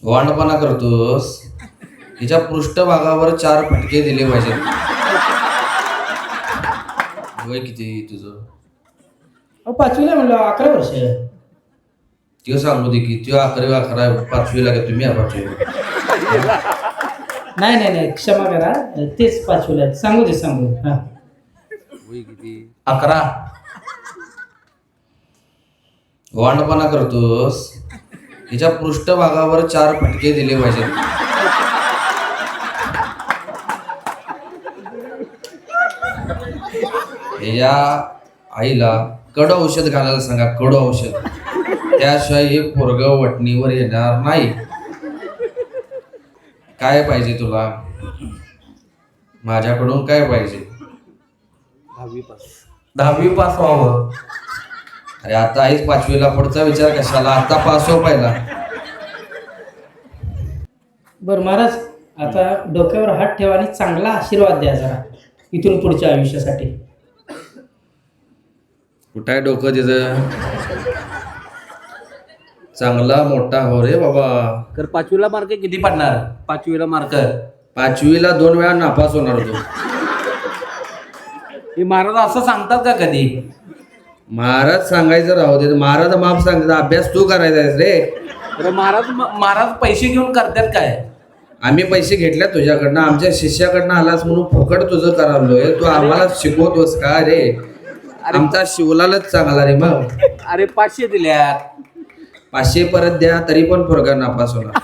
वांडपणा करतोस. तिच्या पृष्ठभागावर 4 फटके दिले पाहिजेत. वय किती तुझं? 5वीला म्हणलं 11 वर्ष. त्यो सांगू दे की त्यो 11 5वीला का तुम्ही 5वी? नाही क्षमा करा, तेच 5वीला सांगू दे हा. वय किती? 11. वांडपणा करतोस. तिच्या पृष्ठभागावर 4 फटके दिले पाहिजेत. या आईला कडू औषध घालायला सांगा, कडू औषध. त्याशिवाय हे पोरगं वटणीवर येणार नाही. काय पाहिजे तुला? माझ्याकडून काय पाहिजे? 10वी पास व्हावं. अरे आता आईच 5वीला, पुढचा विचार कशाला? आता पास हो पहिला. बरं महाराज, आता डोक्यावर हात ठेवा आणि चांगला आशीर्वाद द्या जरा इथून पुढच्या आयुष्यासाठी. कुठं आहे डोकं तिचं? चांगला मोठा हो रे बाबा. तर 5वीला मार्क किती पडणार? 5वीला मार्क 5वीला 2 वेळा नापास होणार होतो. हे महाराज असं सांगतात का कधी? महाराज सांगायचं राहू दे. महाराज माप सांगतात, अभ्यास तू करायचा आहेस रे. तर महाराज पैसे घेऊन करतात काय? आम्ही पैसे घेतल्या तुझ्याकडनं, आमच्या शिष्याकडनं आलास म्हणून फुकट तुझं करावलोय. तू आम्हाला शिकवतोस का रे? आमचा शिवलालच चांगला रे. मग अरे 500 दिल्यात. 500 परत द्या तरी पण पोरगा नापास होणार.